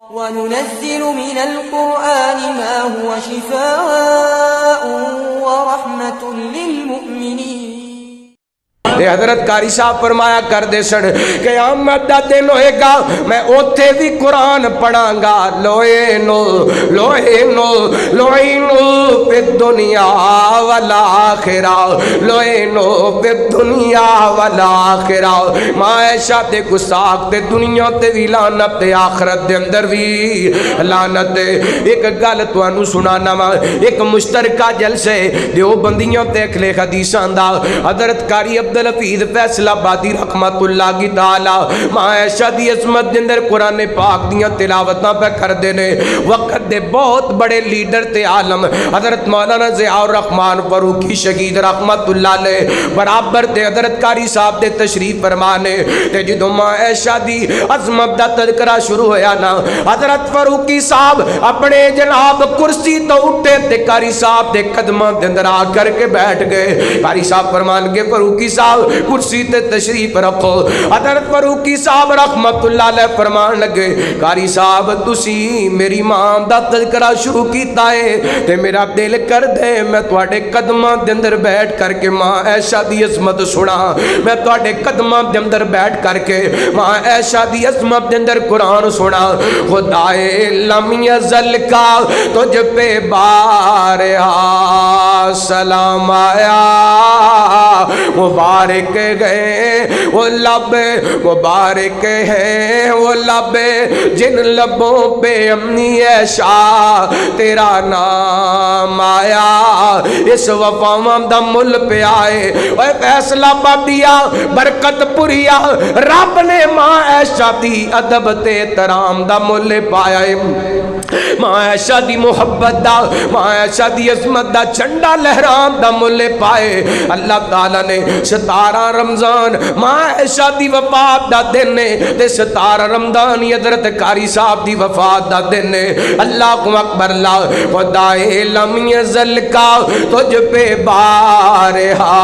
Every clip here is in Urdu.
وَنُنَزِّلُ مِنَ الْقُرْآنِ مَا هُوَ شِفَاءٌ وَرَحْمَةٌ لِلْمُؤْمِنِينَ۔ حضرت قاری صاحب فرمایا کر دے سن کہ قیامت دا دن ہوئے گا میں اوتھے بھی قرآن پڑھاں گا لوئینو فی الدنیا والآخرہ لوئینو فی الدنیا والآخرہ معاشہ تے گستاخ تے دنیا تے بھی لعنت تے آخرت دے اندر بھی لعنت۔ ایک گل تانوں سنانا وا، ایک مشترکہ جلسے دیوبندیاں تے اکھلے حدیثاں دا حضرت قاری عبدالحفیظ فیصلہ آبادی رحمت اللہ کی تعالی معاشہ دی عظمت دے اندر قرآن پاک دیاں تلاوتاں پہ کر دینے وقت دے بہت بڑے لیڈر تے عالم حضرت مولانا ضیاء الرحمن فاروقی شہید رحمت اللہ علیہ برابر تے حضرت قاری صاحب دے تشریف فرمانے تے جدوں معاشہ دی عظمت دا تذکرہ شروع ہویا نا حضرت فاروقی صاحب اپنے جناب کرسی تو اٹھے تے قاری صاحب دے قدماں دے اندر آ کر کے بیٹھ گئے۔ قاری صاحب فرمان کے فاروقی صاحب کرسی تے تشریف رکھو۔ حضرت فاروقی صاحب رحمت اللہ علیہ فرمان لگے قاری صاحب تسی میری ماں دا تذکرہ شروع کیتا ہے تے میرا دل کر دے میں تواڈے قدماں دے اندر بیٹھ کر کے ماں عائشہ دی عظمت سنا، میں تواڈے قدماں دے اندر بیٹھ کر کے ماں عائشہ دی عظمت دے اندر قرآن سنا۔ خدائے لم یزل کا تجھ پہ بارہا سلام آیا مبارک گئے وہ لب مبارک ہیں وہ لب جن لبوں پہ امی عائشہ تیرا نام آیا۔ اس وفاواں دا مل پہ آئے اے فیصلہ بادیا برکت پوریا رب نے ماں عائشہ دی ادب تے احترام دا مل پایا ہے۔ ماں عائشہ دی محبت دا ماں عائشہ دی عظمت دا جھنڈا لہرام دا مل پائے۔ اللہ تعالیٰ نے 17 رمضان ماں عائشہ دی وفات دا دن نے تے 17 رمضان حضرت قاری صاحب دی وفات دا دن نے۔ اللہ اکبر اللہ خدائے لم یزل کا تجھ پہ بارہا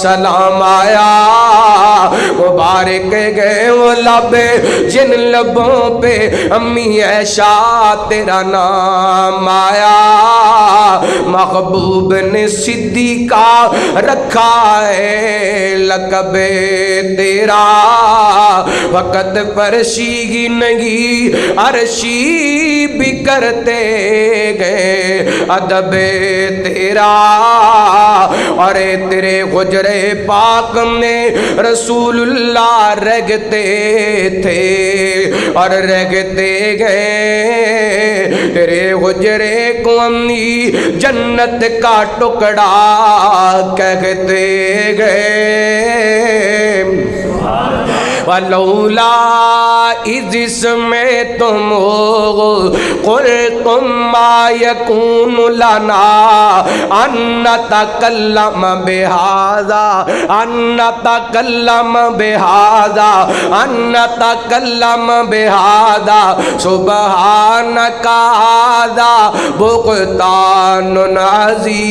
سلام آیا مبارک گئے وہ لب جن لبوں پہ امی عائشہ تیرا نام آیا۔ محبوب نے صدیقہ رکھا ہے لقب تیرا وقت فرشی ہی نہیں عرشی بھی کرتے گئے ادب تیرا۔ اور تیرے حجرے پاک میں رسول اللہ رگتے تھے اور رگتے گئے تیرے حجرے کو امی جنت کا ٹکڑا کہتے گئے۔ ولولا اذ سمعتم قلتم ما يكون لنا ان نتكلم بهذا ان نتكلم بهذا ان نتكلم بهذا سبحانك هذا بهتان عظیم۔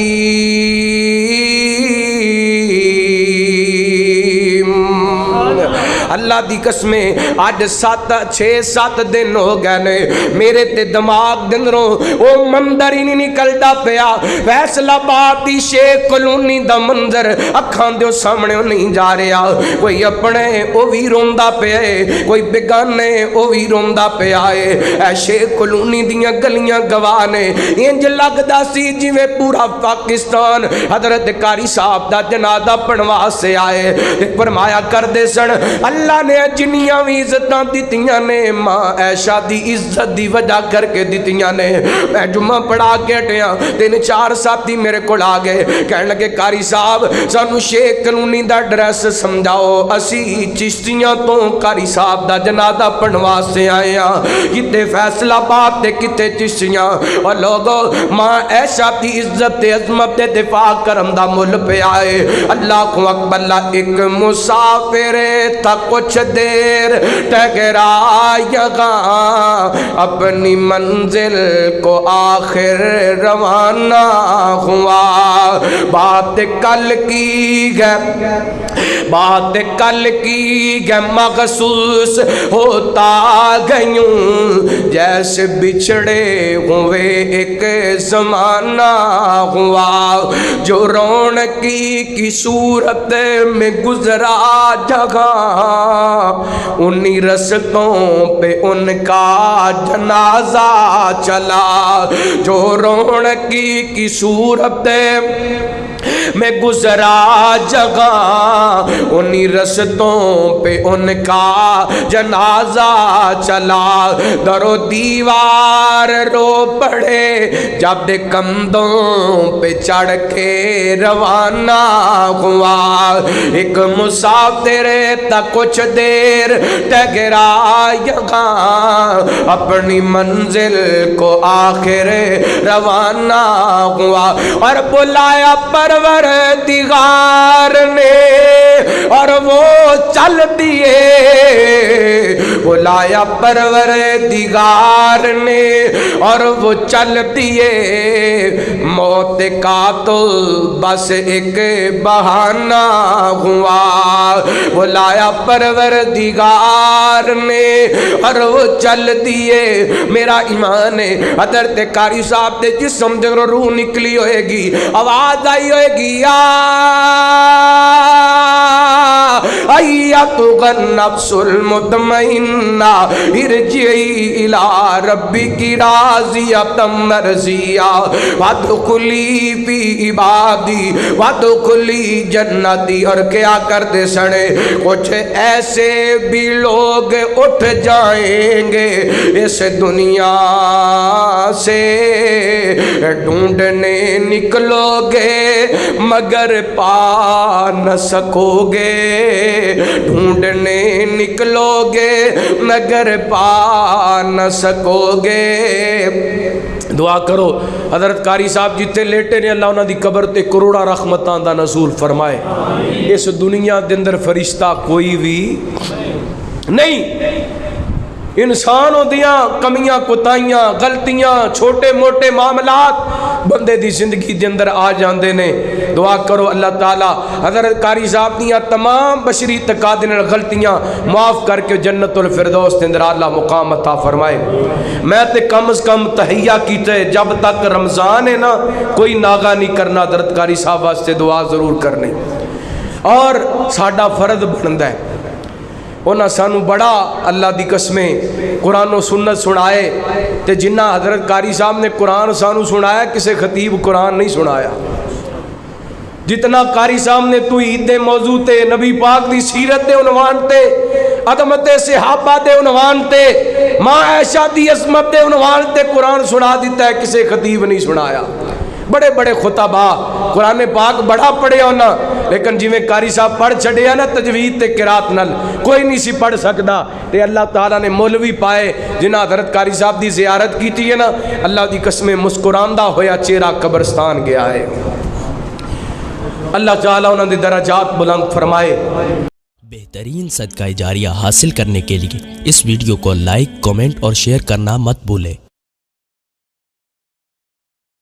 اللہ دی قسمیں آج 6-7 دن ہو گئے نے میرے تے دماغ دنروں او منظر ہی نہیں نکلتا پیا۔ فیصلہ آباد دی شیخ کلونی دا منظر اکھاں دیوں سامنے نہیں جا رہا۔ کوئی اپنے او بھی روندا پیا ہے کوئی بیگانے او بھی روندا پیا ہے۔ اے شیخ کلونی دیاں گلیاں گواہ نے انج لگدا سی جویں پورا پاکستان حضرت قاری صاحب دا جنازہ پڑھوا سے آئے۔ فرمایا کر دے سن اللہ نے جنیاں بھی عزتاں دیتیاں نے ماں عائشہ دی عزت دی وجہ کر کے دیتیاں نے۔ میں جمعہ پڑھا کے ہٹیاں 3-4 ساتھی میرے کو آ گئے کہنے لگے قاری صاحب سانو شیخ کلونی دا ڈریس سمجھاؤ اسی چشتیاں تو قاری صاحب دا جنازہ پڑھوا سے آئے ہیں کتے فیصلہ آباد تے کتے چشتیاں۔ اور لوگوں ماں عائشہ دی عزت تے عظمت تے دفاع کرم دا مل پہ آئے۔ اللہ اکبر اللہ۔ ایک مسافر تھا کچھ دیر ٹھہرا یہاں اپنی منزل کو آخر روانہ ہوا۔ بات کل کی گئے مخصوص ہوتا گئیوں جیسے بچھڑے ہوئے ایک زمانہ ہوا، جو رونقی کی صورت میں گزرا جگہ، انہی رستوں پہ ان کا جنازہ چلا، جو رونقی کی صورت میں گزرا جگہ، انہی رستوں پہ ان کا جنازہ چلا، در و دیوار رو پڑے جب کندھوں پہ چڑھ کے روانہ ہوا، ایک مسافر تھا کچھ دیر ٹھہرا یہاں، اپنی منزل کو آخر روانہ ہوا، اور بلایا پروردگار نے اور وہ چل دیے، بلایا پروردگار نے اور وہ چل دیے، موت کا تو بس ایک بہانہ ہوا، بلایا پروردگار نے اور وہ چل دیے۔ میرا ایمان ہے حضرت قاری صاحب دے جسم دے روح نکلی ہوئے گی، آواز آئی ہوئے گی، یا ایتھا النفس المطمئنہ ارجعی الی ربک راضیۃ مرضیہ وادخلی فی عبادی وادخلی جنتی۔ اور کیا کرتے سڑے، کچھ ایسے بھی لوگ اٹھ جائیں گے اس دنیا سے، ڈھونڈنے نکلو گے مگر پا نہ سکو گے، ڈھونڈنے نکلو گے مگر پا نہ سکو گے۔ دعا کرو حضرت قاری صاحب جتے لیٹے نے، اللہ انہاں دی قبر تے کروڑا رحمتاں دا نزول فرمائے۔ اس دنیا دے اندر فرشتہ کوئی بھی نہیں، انسان ہوندیاں کمیاں کوتاہیاں غلطیاں چھوٹے موٹے معاملات بندے دی زندگی دے اندر آ جاندے نے۔ دعا کرو اللہ تعالیٰ حضرت قاری صاحب دیاں تمام بشری تقاضے غلطیاں معاف کر کے جنت الفردوس دے اندر اعلیٰ مقام عطا فرمائے۔ میں تے کم از کم تحیہ کیتے جب تک رمضان ہے نا، کوئی ناغا نہیں کرنا، حضرت قاری صاحب واسطے دعا ضرور کرنی، اور ساڈا فرض بندا ہے۔ انہاں سانو بڑا اللہ دی قسمیں قرآن و سنت سنائے، تے جنہ حضرت قاری صاحب نے قرآن سانو سنایا، کسے خطیب قرآن نہیں سنایا۔ جتنا قاری صاحب نے توحید دے موضوع تے، نبی پاک دی سیرت دے عنوان تے، عظمت صحابہ دے عنوان تے، ماں عائشہ دی عظمت دے عنوان تے قرآن سنا دیتا ہے، کسے خطیب نہیں سنایا۔ بڑے بڑے خطبہ قرآن پاک بڑا پڑھے ہونا، لیکن جی میں قاری صاحب پڑھ چھڑے ہیں نا تجوید تے قرات نل، کوئی نہیں سی پڑھ سکتا۔ تے اللہ تعالیٰ نے مولوی پائے جنہ حضرت قاری صاحب دی زیارت کی تھی ہے نا، اللہ دی قسمیں مسکراندہ ہویا چہرہ قبرستان گیا ہے۔ اللہ تعالیٰ انہوں نے درجات بلند فرمائے۔ بہترین صدقہ جاریہ حاصل کرنے کے لیے اس ویڈیو کو لائک، کمنٹ اور شیئر کرنا مت بھولیں۔